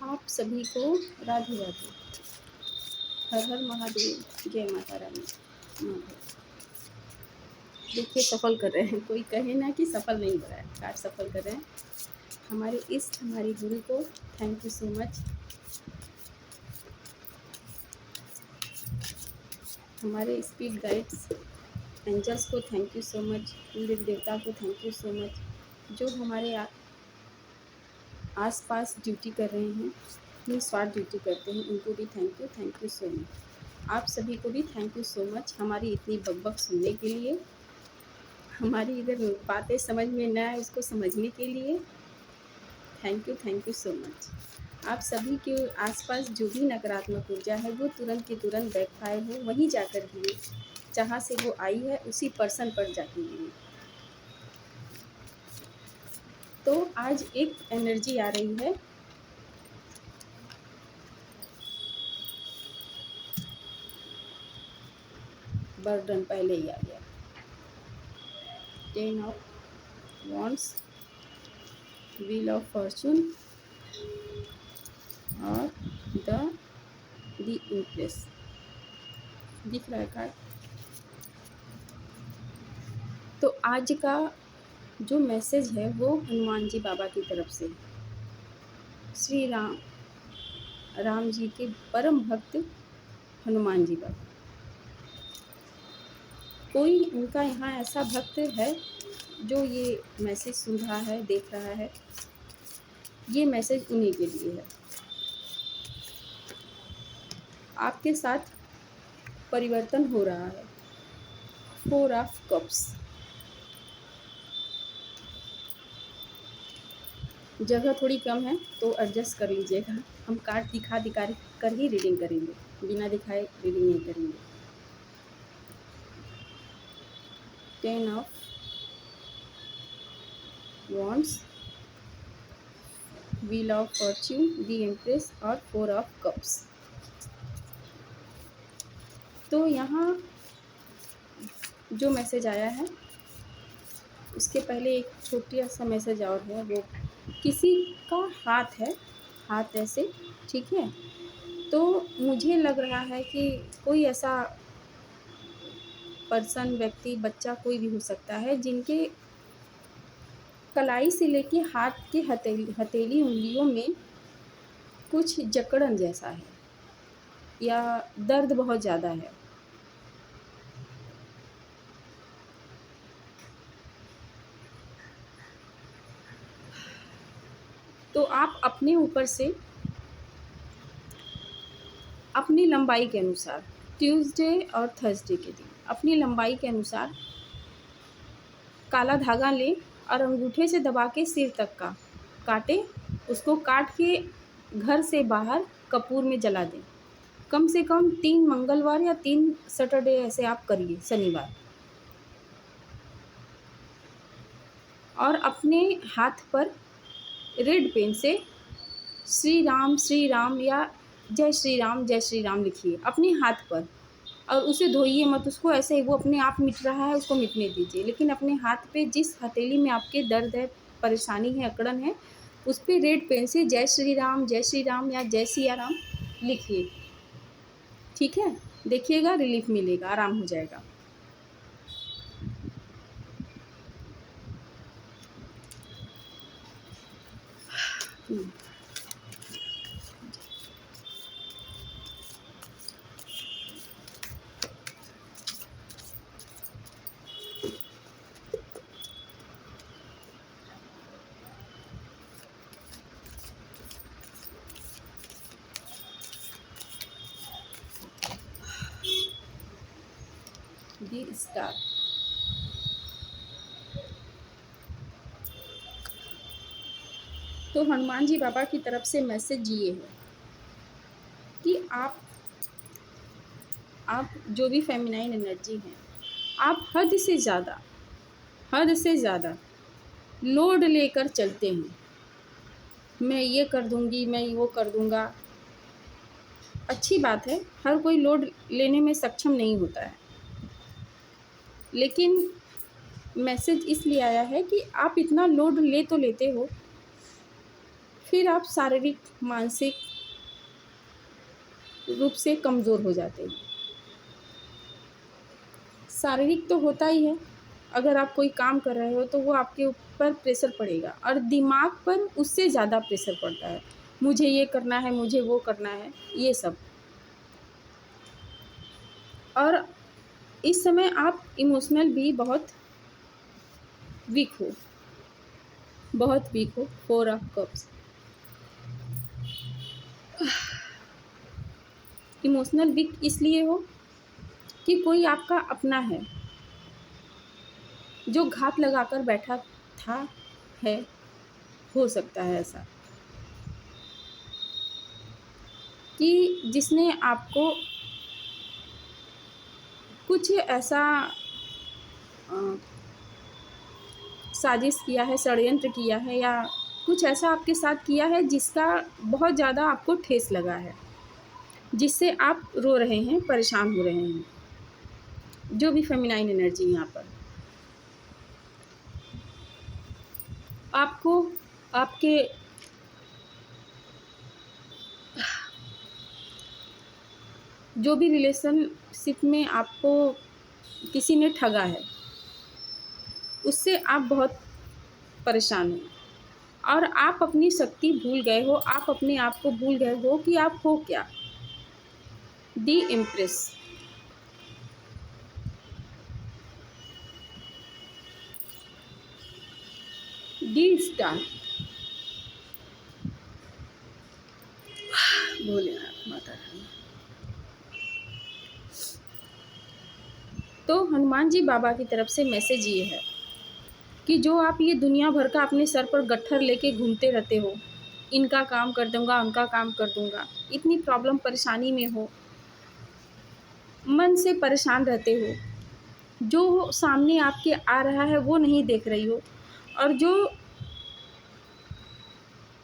आप सभी को राधे राधे। हर हर महादेव, जय माता रानी। माधव। देखिए सफल कर रहे हैं, कोई कहे ना कि सफल नहीं हो रहा है, कार्ड सफल कर रहे हैं। हमारे गुरु को थैंक यू सो मच। हमारे स्पिरिट गाइड्स एंजल्स को थैंक यू सो मच। कुल देवता को थैंक यू सो मच। जो हमारे आस पास ड्यूटी कर रहे हैं, निस्वार्थ ड्यूटी करते हैं, उनको भी थैंक यू सो मच। आप सभी को भी थैंक यू सो मच हमारी इतनी बकबक सुनने के लिए, हमारी इधर बातें समझ में न आए उसको समझने के लिए। Thank you so much. आप सभी के आसपास जो भी नकारात्मक ऊर्जा है वो तुरंत की तुरंत बैकफायर हो, वहीं जाकर गिरे, जहाँ से वो आई है उसी पर्सन पर जाके गिरे। तो आज एक एनर्जी आ रही है, बर्डन पहले ही आ गया। 10 of wands, wheel of Fortune और द इम्प्रेस दिख रहा है कार्ड। तो आज का जो मैसेज है वो हनुमान जी बाबा की तरफ से, श्री राम जी के परम भक्त हनुमान जी बाबा। कोई उनका यहाँ ऐसा भक्त है जो ये मैसेज सुन रहा है, देख रहा है, ये मैसेज उन्हीं के लिए है। आपके साथ परिवर्तन हो रहा है। 4 ऑफ कप्स। जगह थोड़ी कम है तो एडजस्ट कर लीजिएगा। हम कार्ड दिखा कर ही रीडिंग करेंगे, बिना दिखाए रीडिंग नहीं करेंगे। 10 of wands, wheel of Fortune, the empress और 4 ऑफ कप्स। तो यहाँ जो मैसेज आया है उसके पहले एक छोटा सा मैसेज और है। वो किसी का हाथ है, हाथ ऐसे, ठीक है। तो मुझे लग रहा है कि कोई ऐसा पर्सन, व्यक्ति, बच्चा, कोई भी हो सकता है जिनके कलाई से लेके हाथ के हथेली उंगलियों में कुछ जकड़न जैसा है या दर्द बहुत ज़्यादा है। तो आप अपने ऊपर से अपनी लंबाई के अनुसार, ट्यूसडे और थर्सडे के दिन अपनी लंबाई के अनुसार काला धागा लें और अंगूठे से दबा के सिर तक का काटें। उसको काट के घर से बाहर कपूर में जला दें। कम से कम 3 मंगलवार या 3 सैटरडे ऐसे आप करिए, शनिवार। और अपने हाथ पर रेड पेन से श्री राम या जय श्री राम लिखिए अपने हाथ पर। और उसे धोइए मत, उसको ऐसे ही वो अपने आप मिट रहा है, उसको मिटने दीजिए। लेकिन अपने हाथ पे जिस हथेली में आपके दर्द है, परेशानी है, अकड़न है, उस पर रेड पेन से जय श्री राम या जय सिया राम लिखिए। ठीक है, देखिएगा रिलीफ मिलेगा, आराम हो जाएगा। दी स्टार। तो हनुमान जी बाबा की तरफ से मैसेज ये है कि आप जो भी फेमिनाइन एनर्जी हैं, आप हद से ज़्यादा लोड लेकर चलते हैं। मैं ये कर दूंगी, मैं वो कर दूंगा। अच्छी बात है, हर कोई लोड लेने में सक्षम नहीं होता है। लेकिन मैसेज इसलिए आया है कि आप इतना लोड ले तो लेते हो, फिर आप शारीरिक मानसिक रूप से कमज़ोर हो जाते हैं। शारीरिक तो होता ही है, अगर आप कोई काम कर रहे हो तो वो आपके ऊपर प्रेशर पड़ेगा, और दिमाग पर उससे ज़्यादा प्रेशर पड़ता है, मुझे ये करना है, मुझे वो करना है, ये सब। और इस समय आप इमोशनल भी बहुत वीक हो, बहुत वीक हो। 4 ऑफ कप्स, इमोशनल वीक इसलिए हो कि कोई आपका अपना है जो घात लगाकर बैठा था, है, हो सकता है ऐसा कि जिसने आपको कुछ ऐसा अ, साजिश किया है, षड्यंत्र किया है, या कुछ ऐसा आपके साथ किया है जिसका बहुत ज़्यादा आपको ठेस लगा है, जिससे आप रो रहे हैं, परेशान हो रहे हैं। जो भी फेमिनाइन एनर्जी यहाँ पर आपको, आपके जो भी रिलेशनशिप में आपको किसी ने ठगा है, उससे आप बहुत परेशान हो, और आप अपनी शक्ति भूल गए हो, आप अपने आप को भूल गए हो कि आप हो क्या। दी impress, D star, Bholenath Mata Rani. तो हनुमान जी बाबा की तरफ से मैसेज ये है कि जो आप ये दुनिया भर का अपने सर पर गट्ठर लेके घूमते रहते हो, इनका काम कर दूंगा, उनका काम कर दूंगा, इतनी प्रॉब्लम परेशानी में हो, मन से परेशान रहते हो, जो सामने आपके आ रहा है वो नहीं देख रही हो, और जो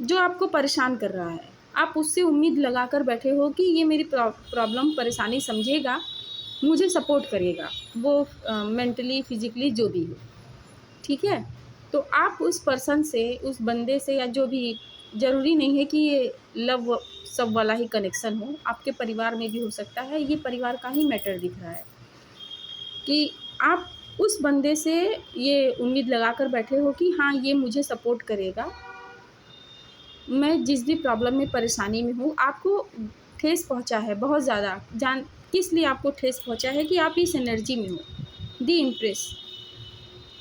जो आपको परेशान कर रहा है, आप उससे उम्मीद लगाकर बैठे हो कि ये मेरी प्रॉब्लम परेशानी समझेगा, मुझे सपोर्ट करेगा, वो मेंटली फिजिकली जो भी हो, ठीक है। तो आप उस पर्सन से, उस बंदे से, या जो भी, ज़रूरी नहीं है कि ये लव सब वाला ही कनेक्शन हो, आपके परिवार में भी हो सकता है, ये परिवार का ही मैटर दिख रहा है कि आप उस बंदे से ये उम्मीद लगाकर बैठे हो कि हाँ, ये मुझे सपोर्ट करेगा, मैं जिस भी प्रॉब्लम में, परेशानी में हूँ। आपको ठेस पहुँचा है बहुत ज़्यादा, किस लिए आपको ठेस पहुँचा है कि आप इस एनर्जी में हो। दी इम्प्रेस,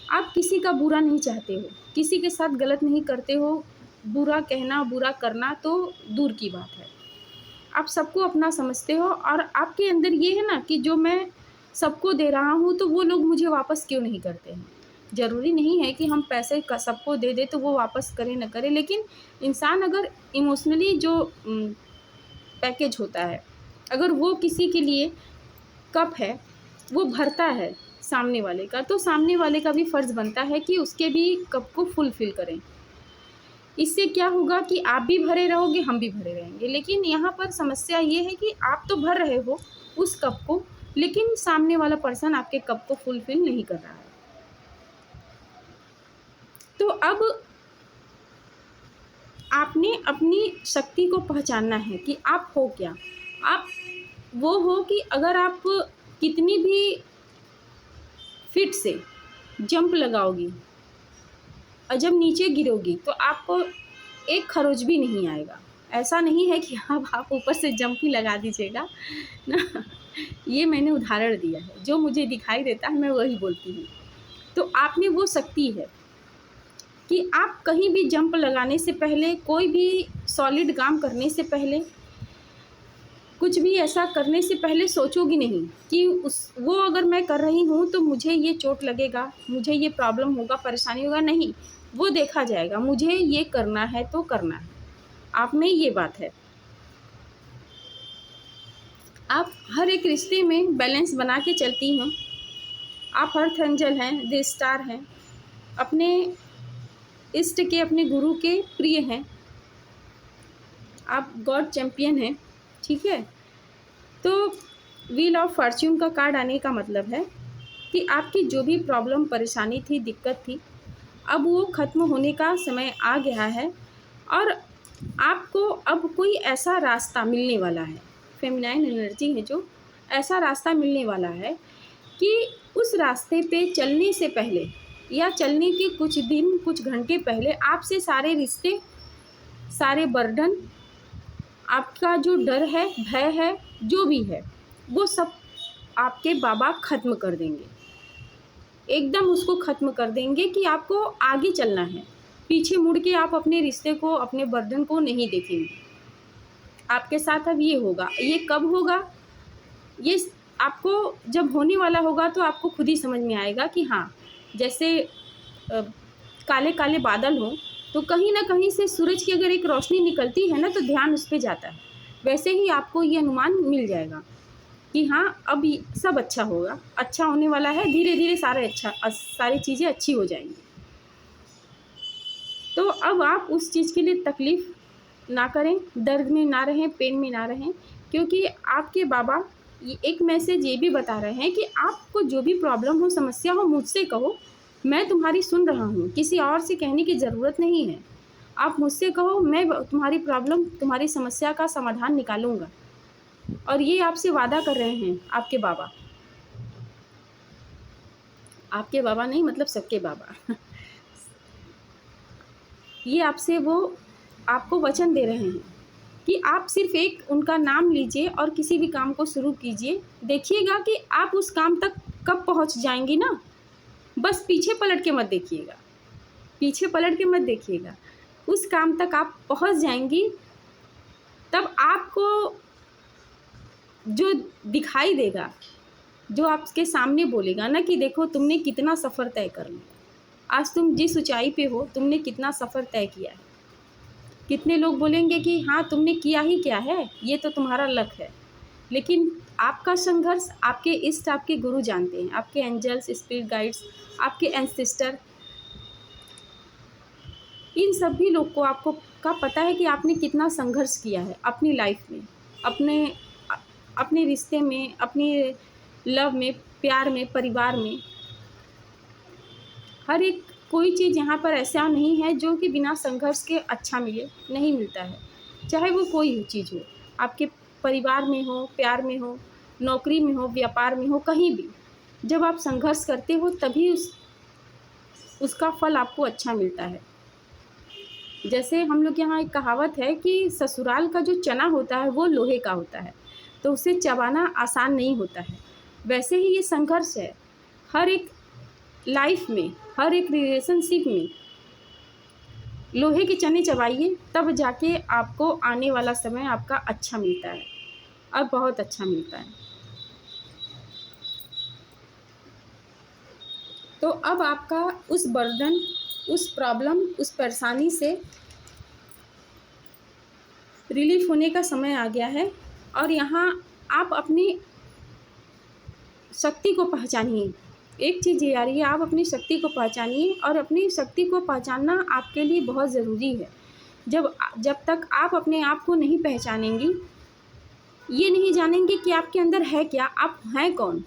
आप किसी का बुरा नहीं चाहते हो, किसी के साथ गलत नहीं करते हो, बुरा कहना, बुरा करना तो दूर की बात है, आप सबको अपना समझते हो, और आपके अंदर ये है ना कि जो मैं सबको दे रहा हूँ तो वो लोग मुझे वापस क्यों नहीं करते हैं। ज़रूरी नहीं है कि हम पैसे का सबको दे दे तो वो वापस करे न करे, लेकिन इंसान अगर इमोशनली जो पैकेज होता है, अगर वो किसी के लिए कप है, वो भरता है सामने वाले का, तो सामने वाले का भी फ़र्ज़ बनता है कि उसके भी कप को फुलफ़िल करें। इससे क्या होगा कि आप भी भरे रहोगे, हम भी भरे रहेंगे। लेकिन यहाँ पर समस्या ये है कि आप तो भर रहे हो उस कप को, लेकिन सामने वाला पर्सन आपके कप को फुलफ़िल नहीं कर रहा है। तो अब आपने अपनी शक्ति को पहचानना है कि आप हो क्या। आप वो हो कि अगर आप कितनी भी फिट से जंप लगाओगी और जब नीचे गिरोगी तो आपको एक खरोच भी नहीं आएगा। ऐसा नहीं है कि अब आप ऊपर से जंप ही लगा दीजिएगा ना। ये मैंने उदाहरण दिया है, जो मुझे दिखाई देता है मैं वही बोलती हूँ। तो आप में वो शक्ति है कि आप कहीं भी जंप लगाने से पहले, कोई भी सॉलिड काम करने से पहले, कुछ भी ऐसा करने से पहले सोचोगी नहीं कि वो अगर मैं कर रही हूँ तो मुझे ये चोट लगेगा, मुझे ये प्रॉब्लम होगा, परेशानी होगा, नहीं, वो देखा जाएगा, मुझे ये करना है तो करना है। आप में ये बात है। आप हर एक रिश्ते में बैलेंस बना के चलती हैं। आप अर्थ एंजल हैं, द स्टार हैं, अपने इष्ट के, अपने गुरु के प्रिय हैं, आप गॉड चैम्पियन हैं, ठीक है। तो व्हील ऑफ फॉर्च्यून का कार्ड आने का मतलब है कि आपकी जो भी प्रॉब्लम, परेशानी थी, दिक्कत थी, अब वो ख़त्म होने का समय आ गया है, और आपको अब कोई ऐसा रास्ता मिलने वाला है, फेमिनाइन एनर्जी है जो, ऐसा रास्ता मिलने वाला है कि उस रास्ते पे चलने से पहले या चलने के कुछ दिन कुछ घंटे पहले आपसे सारे रिश्ते, सारे बर्डन, आपका जो डर है, भय है, जो भी है, वो सब आपके बाबा ख़त्म कर देंगे। एकदम उसको ख़त्म कर देंगे कि आपको आगे चलना है। पीछे मुड़ के आप अपने रिश्ते को, अपने बर्डन को नहीं देखेंगे। आपके साथ अब ये होगा। ये कब होगा? ये आपको जब होने वाला होगा तो आपको खुद ही समझ में आएगा कि हाँ, जैसे काले काले बादल हों तो कहीं ना कहीं से सूरज की अगर एक रोशनी निकलती है ना तो ध्यान उस पर जाता है। वैसे ही आपको ये अनुमान मिल जाएगा कि हाँ, अब सब अच्छा होगा, अच्छा होने वाला है, धीरे धीरे सारी चीज़ें अच्छी हो जाएंगी। तो अब आप उस चीज़ के लिए तकलीफ़ ना करें, दर्द में ना रहें, पेन में ना रहें, क्योंकि आपके बाबा ये एक मैसेज ये भी बता रहे हैं कि आपको जो भी प्रॉब्लम हो, समस्या हो, मुझसे कहो, मैं तुम्हारी सुन रहा हूँ। किसी और से कहने की ज़रूरत नहीं है। आप मुझसे कहो, मैं तुम्हारी प्रॉब्लम, तुम्हारी समस्या का समाधान निकालूंगा। और ये आपसे वादा कर रहे हैं आपके बाबा। आपके बाबा नहीं, मतलब सबके बाबा ये आपसे वो आपको वचन दे रहे हैं कि आप सिर्फ एक उनका नाम लीजिए और किसी भी काम को शुरू कीजिए। देखिएगा कि आप उस काम तक कब पहुंच जाएंगी ना। बस पीछे पलट के मत देखिएगा, पीछे पलट के मत देखिएगा। उस काम तक आप पहुंच जाएंगी, तब आपको जो दिखाई देगा, जो आपके सामने बोलेगा ना कि देखो तुमने कितना सफ़र तय कर लिया, आज तुम जिस ऊंचाई पे हो, तुमने कितना सफ़र तय किया है। कितने लोग बोलेंगे कि हाँ, तुमने किया ही क्या है, ये तो तुम्हारा लक है। लेकिन आपका संघर्ष आपके इष्ट, आपके गुरु जानते हैं, आपके एंजल्स, स्पिरिट गाइड्स, आपके एंसेस्टर, इन सभी लोग को आपको का पता है कि आपने कितना संघर्ष किया है अपनी लाइफ में, अपने रिश्ते में, अपनी लव में, प्यार में, परिवार में। हर एक कोई चीज़ यहाँ पर ऐसा नहीं है जो कि बिना संघर्ष के अच्छा मिले, नहीं मिलता है। चाहे वो कोई चीज़ हो, आपके परिवार में हो, प्यार में हो, नौकरी में हो, व्यापार में हो, कहीं भी जब आप संघर्ष करते हो तभी उसका फल आपको अच्छा मिलता है। जैसे हम लोग यहाँ एक कहावत है कि ससुराल का जो चना होता है वो लोहे का होता है, तो उसे चबाना आसान नहीं होता है। वैसे ही ये संघर्ष है हर एक लाइफ में, हर एक रिलेशनशिप में। लोहे के चने चबाइए, तब जाके आपको आने वाला समय आपका अच्छा मिलता है, और बहुत अच्छा मिलता है। तो अब आपका उस बर्डन, उस प्रॉब्लम, उस परेशानी से रिलीफ होने का समय आ गया है। और यहाँ आप अपनी शक्ति को पहचानिए। एक चीज़ ये आ रही है, आप अपनी शक्ति को पहचानिए, और अपनी शक्ति को पहचानना आपके लिए बहुत ज़रूरी है। जब तक आप अपने आप को नहीं पहचानेंगी, ये नहीं जानेंगे कि आपके अंदर है क्या, आप हैं कौन,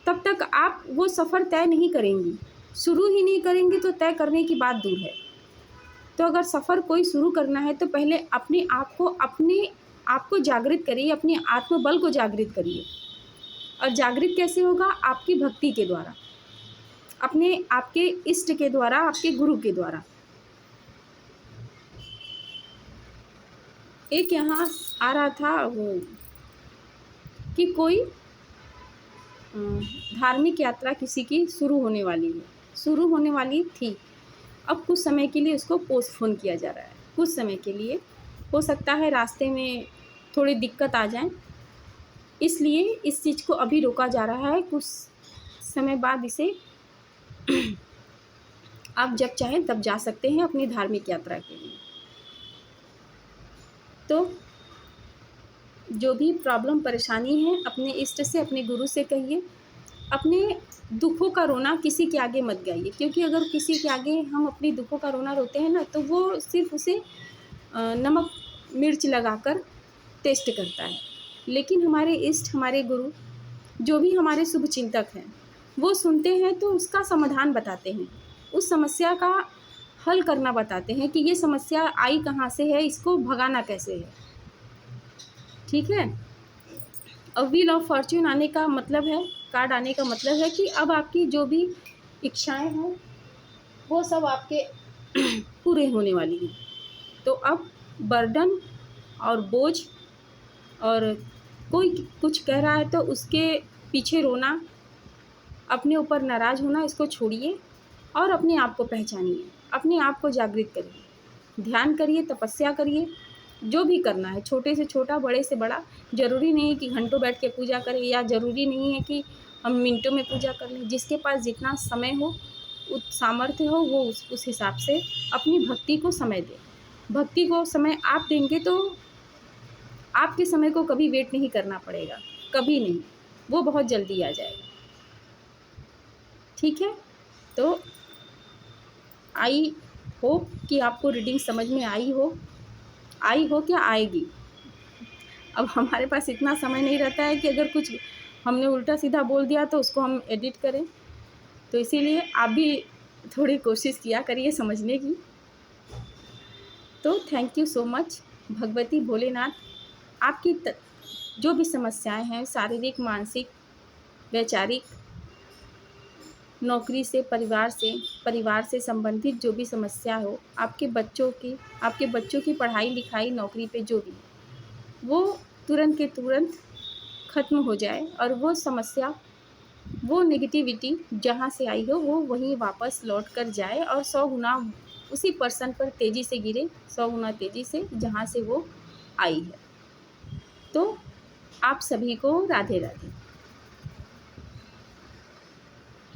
तब तक आप वो सफ़र तय नहीं करेंगी। शुरू ही नहीं करेंगी तो तय करने की बात दूर है। तो अगर सफ़र कोई शुरू करना है तो पहले अपने आप को जागृत करिए, अपने आत्मबल को जागृत करिए। और जागृत कैसे होगा? आपकी भक्ति के द्वारा, आपके इष्ट के द्वारा, आपके गुरु के द्वारा। एक यहाँ आ रहा था वो कि कोई धार्मिक यात्रा किसी की शुरू होने वाली थी। अब कुछ समय के लिए उसको पोस्टपोन किया जा रहा है। कुछ समय के लिए, हो सकता है रास्ते में थोड़ी दिक्कत आ जाए, इसलिए इस चीज़ को अभी रोका जा रहा है। कुछ समय बाद इसे आप जब चाहें तब जा सकते हैं अपनी धार्मिक यात्रा के लिए। तो जो भी प्रॉब्लम, परेशानी है, अपने इष्ट से, अपने गुरु से कहिए। अपने दुखों का रोना किसी के आगे मत गाइए, क्योंकि अगर किसी के आगे हम अपनी दुखों का रोना रोते हैं ना, तो वो सिर्फ उसे नमक मिर्च लगाकर टेस्ट करता है। लेकिन हमारे इष्ट, हमारे गुरु, जो भी हमारे शुभ चिंतक हैं, वो सुनते हैं तो उसका समाधान बताते हैं, उस समस्या का हल करना बताते हैं कि ये समस्या आई कहाँ से है, इसको भगाना कैसे है। ठीक है। अब व्हील ऑफ फॉर्च्यून आने का मतलब है, कार्ड आने का मतलब है कि अब आपकी जो भी इच्छाएं हैं वो सब आपके पूरे होने वाली हैं। तो अब बर्डन और बोझ और कोई कुछ कह रहा है तो उसके पीछे रोना, अपने ऊपर नाराज़ होना, इसको छोड़िए और अपने आप को पहचानिए, अपने आप को जागृत करिए, ध्यान करिए, तपस्या करिए, जो भी करना है, छोटे से छोटा, बड़े से बड़ा। ज़रूरी नहीं है कि घंटों बैठ के पूजा करें, या ज़रूरी नहीं है कि हम मिनटों में पूजा कर लें। जिसके पास जितना समय हो, सामर्थ्य हो, वो उस हिसाब से अपनी भक्ति को समय दें। भक्ति को समय आप देंगे तो आपके समय को कभी वेट नहीं करना पड़ेगा, कभी नहीं, वो बहुत जल्दी आ जाएगा। ठीक है। तो आई होप कि आपको रीडिंग समझ में आई हो क्या आएगी। अब हमारे पास इतना समय नहीं रहता है कि अगर कुछ हमने उल्टा सीधा बोल दिया तो उसको हम एडिट करें, तो इसीलिए आप भी थोड़ी कोशिश किया करिए समझने की। तो thank you so much. Bhagwati Bholenath आपकी जो भी समस्याएं हैं, शारीरिक, मानसिक, वैचारिक, नौकरी से, परिवार से संबंधित जो भी समस्या हो, आपके बच्चों की पढ़ाई लिखाई, नौकरी पे जो भी, वो तुरंत के तुरंत ख़त्म हो जाए और वो समस्या, वो नेगेटिविटी जहाँ से आई हो वो वहीं वापस लौट कर जाए और 100 गुना उसी पर्सन पर तेज़ी से गिरे, 100 गुना तेज़ी से जहाँ से वो आई है। तो आप सभी को राधे राधे।